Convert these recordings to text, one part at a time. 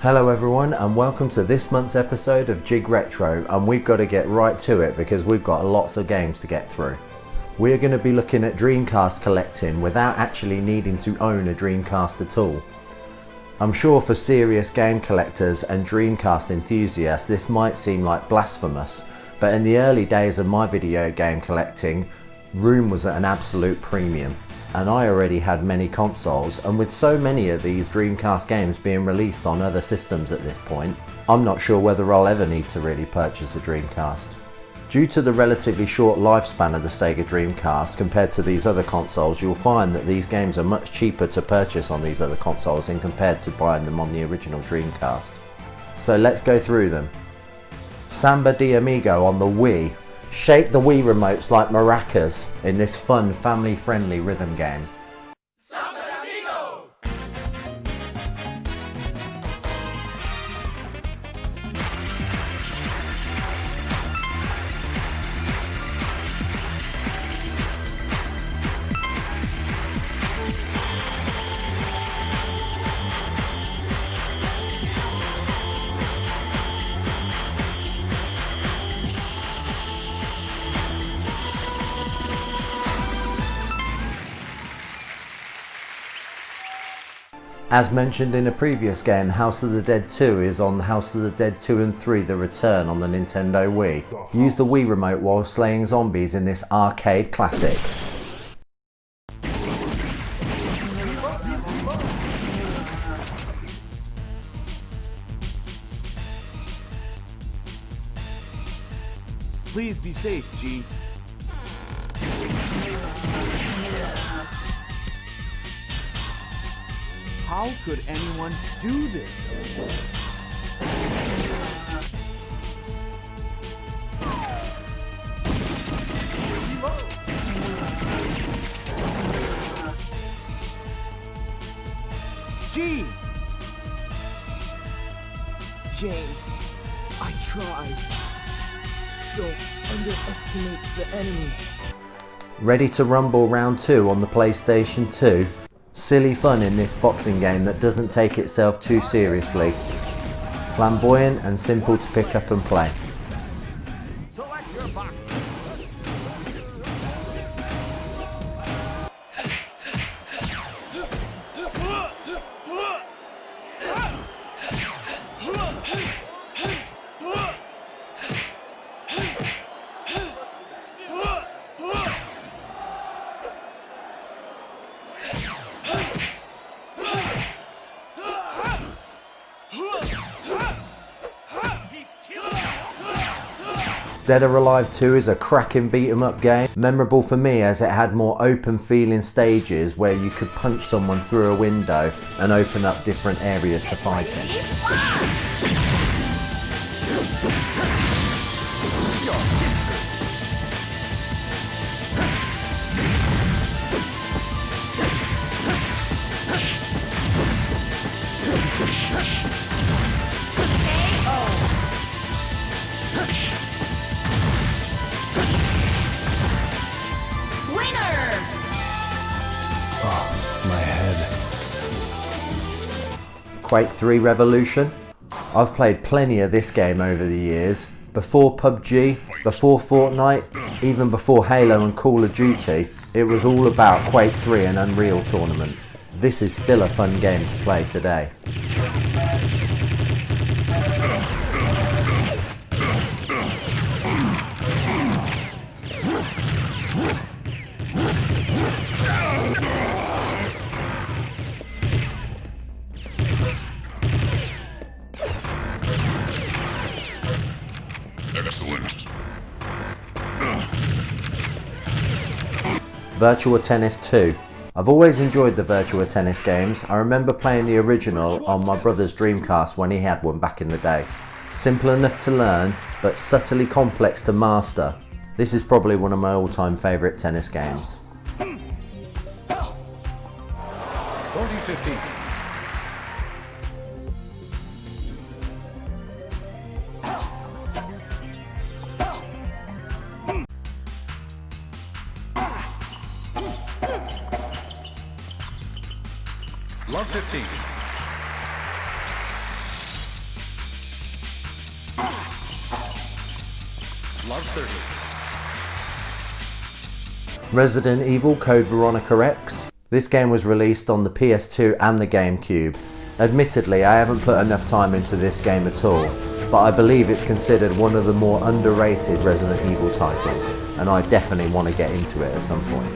Hello everyone and welcome to this month's episode of JigRetro, and we've got to get right to it because we've got lots of games to get through. We're going to be looking at Dreamcast collecting without actually needing to own a Dreamcast at all. I'm sure for serious game collectors and Dreamcast enthusiasts this might seem like blasphemous, but in the early days of my video game collecting, room was at an absolute premium. And I already had many consoles, and with so many of these Dreamcast games being released on other systems at this point, I'm not sure whether I'll ever need to really purchase a Dreamcast. Due to the relatively short lifespan of the Sega Dreamcast compared to these other consoles, you'll find that these games are much cheaper to purchase on these other consoles than compared to buying them on the original Dreamcast. So let's go through them. Samba de Amigo on the Wii. Shake the Wii remotes like maracas in this fun, family-friendly rhythm game. As mentioned in a previous game, House of the Dead 2 is on House of the Dead 2 and 3 The Return on the Nintendo Wii. Use the Wii remote while slaying zombies in this arcade classic. Please be safe, G. How could anyone do this? G! James, I tried. Don't underestimate the enemy. Ready to rumble round 2 on the PlayStation 2? Silly fun in this boxing game that doesn't take itself too seriously. Flamboyant and simple to pick up and play. Select your box. Dead or Alive 2 is a cracking beat 'em up game, memorable for me as it had more open feeling stages where you could punch someone through a window and open up different areas to fight in. Quake 3 Revolution. I've played plenty of this game over the years. Before PUBG, before Fortnite, even before Halo and Call of Duty, it was all about Quake 3 and Unreal Tournament. This is still a fun game to play today. Excellent. Virtua Tennis 2. I've always enjoyed the Virtua Tennis games. I remember playing the original on my brother's Dreamcast when he had one back in the day. Simple enough to learn, but subtly complex to master. This is probably one of my all-time favourite tennis games. 40-15. Love 15. Love 30. Resident Evil Code Veronica X. This game was released on the PS2 and the GameCube. Admittedly, I haven't put enough time into this game at all, but I believe it's considered one of the more underrated Resident Evil titles, and I definitely want to get into it at some point.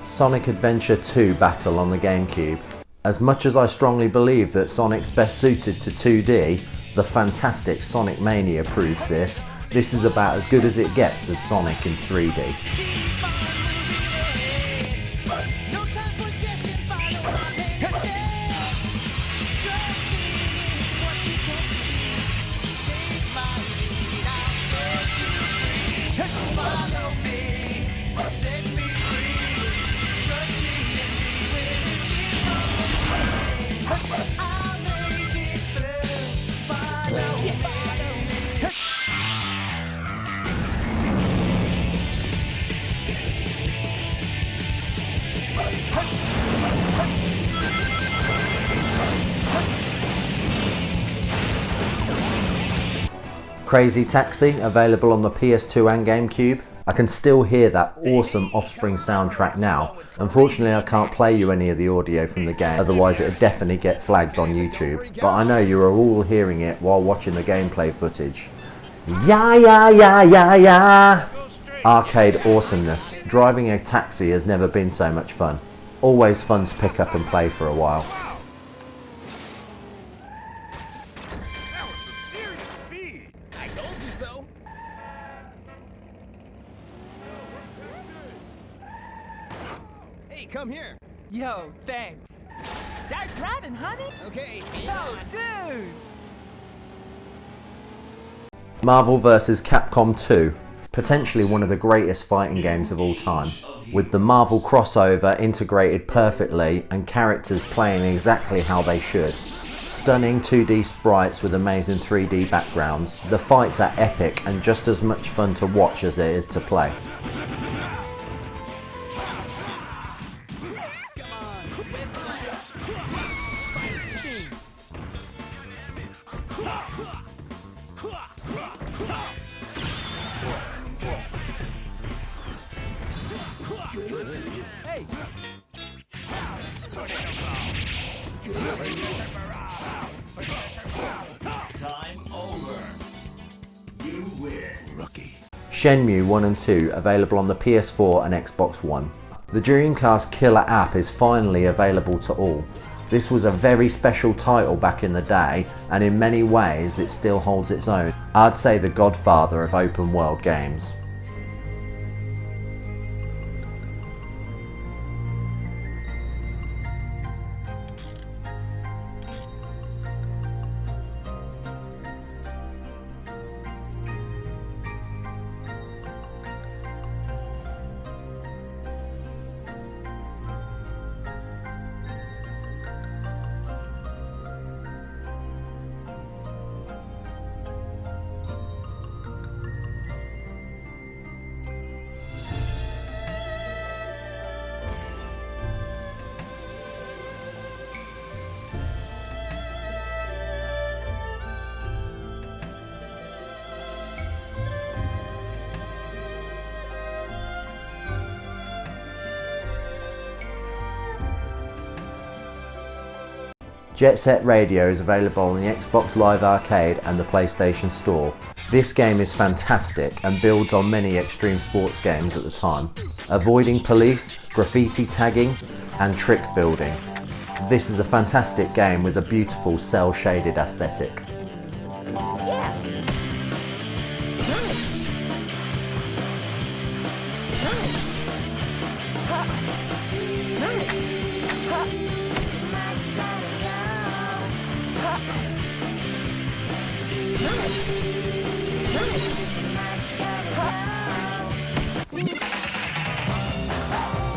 Sonic Adventure 2 Battle on the GameCube. As much as I strongly believe that Sonic's best suited to 2D, the fantastic Sonic Mania proves this. This is about as good as it gets as Sonic in 3D. Crazy Taxi, available on the PS2 and GameCube. I can still hear that awesome Offspring soundtrack now. Unfortunately, I can't play you any of the audio from the game, otherwise it would definitely get flagged on YouTube. But I know you are all hearing it while watching the gameplay footage. Yeah, yeah, yeah, yeah, yeah! Arcade awesomeness. Driving a taxi has never been so much fun. Always fun to pick up and play for a while. Come here. Yo, thanks. Start driving, honey. Okay. Oh, dude. Marvel vs. Capcom 2. Potentially one of the greatest fighting games of all time. With the Marvel crossover integrated perfectly and characters playing exactly how they should. Stunning 2D sprites with amazing 3D backgrounds. The fights are epic and just as much fun to watch as it is to play. Shenmue 1 and 2 available on the PS4 and Xbox One. The Dreamcast killer app is finally available to all. This was a very special title back in the day, and in many ways it still holds its own. I'd say the godfather of open world games. Jet Set Radio is available on the Xbox Live Arcade and the PlayStation Store. This game is fantastic and builds on many extreme sports games at the time, avoiding police, graffiti tagging and trick building. This is a fantastic game with a beautiful cel-shaded aesthetic. Yeah. Nice. Nice. Ha. Nice. Ha. Ha. Nice. Nice. Ha.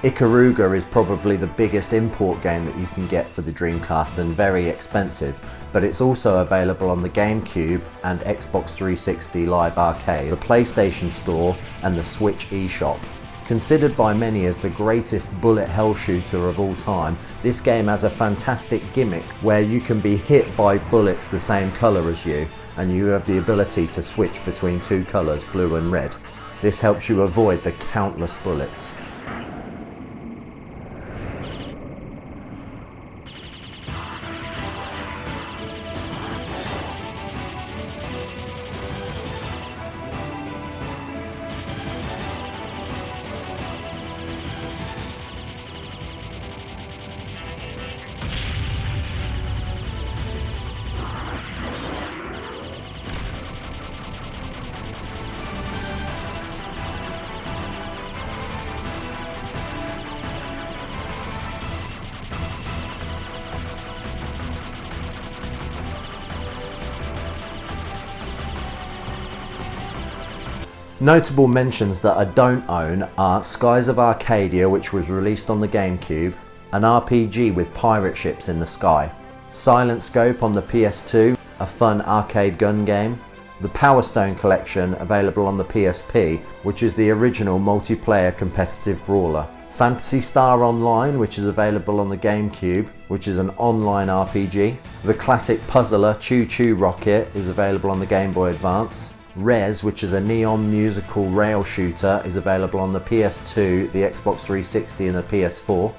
Ikaruga is probably the biggest import game that you can get for the Dreamcast and very expensive, but it's also available on the GameCube and Xbox 360 Live Arcade, the PlayStation Store and the Switch eShop. Considered by many as the greatest bullet hell shooter of all time, this game has a fantastic gimmick where you can be hit by bullets the same colour as you, and you have the ability to switch between two colours, blue and red. This helps you avoid the countless bullets. Notable mentions that I don't own are Skies of Arcadia, which was released on the GameCube, an RPG with pirate ships in the sky, Silent Scope on the PS2, a fun arcade gun game, the Power Stone Collection available on the PSP, which is the original multiplayer competitive brawler, Phantasy Star Online, which is available on the GameCube, which is an online RPG, the classic puzzler Choo Choo Rocket is available on the Game Boy Advance, Rez, which is a neon musical rail shooter, is available on the PS2, the Xbox 360 and the PS4,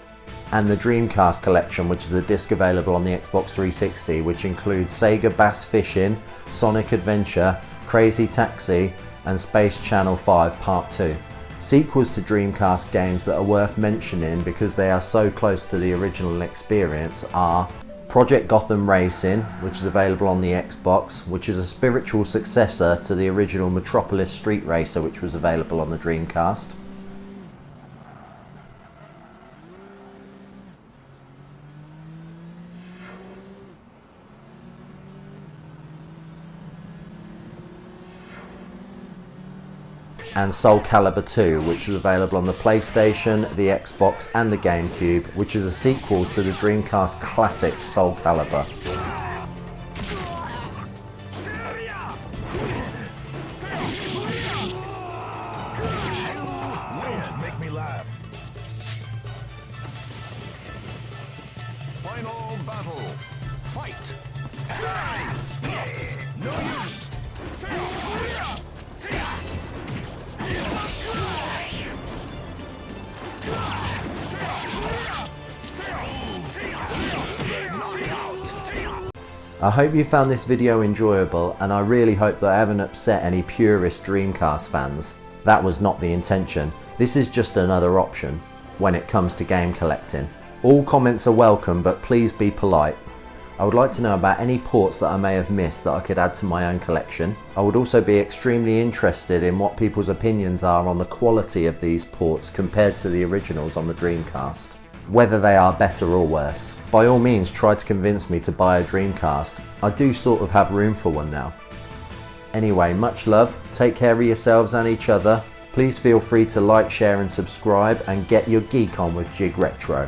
and the Dreamcast Collection, which is a disc available on the Xbox 360, which includes Sega Bass Fishing, Sonic Adventure, Crazy Taxi and Space Channel 5 Part 2. Sequels to Dreamcast games that are worth mentioning because they are so close to the original experience are Project Gotham Racing, which is available on the Xbox, which is a spiritual successor to the original Metropolis Street Racer, which was available on the Dreamcast. And Soul Calibur 2, which was available on the PlayStation, the Xbox and the GameCube, which is a sequel to the Dreamcast classic Soul Calibur. Make me laugh. Final battle. Fight. No use. I hope you found this video enjoyable, and I really hope that I haven't upset any purist Dreamcast fans. That was not the intention. This is just another option when it comes to game collecting. All comments are welcome, but please be polite. I would like to know about any ports that I may have missed that I could add to my own collection. I would also be extremely interested in what people's opinions are on the quality of these ports compared to the originals on the Dreamcast. Whether they are better or worse. By all means try to convince me to buy a Dreamcast. I do sort of have room for one now. Anyway, much love, take care of yourselves and each other. Please feel free to like, share and subscribe and get your geek on with JigRetro.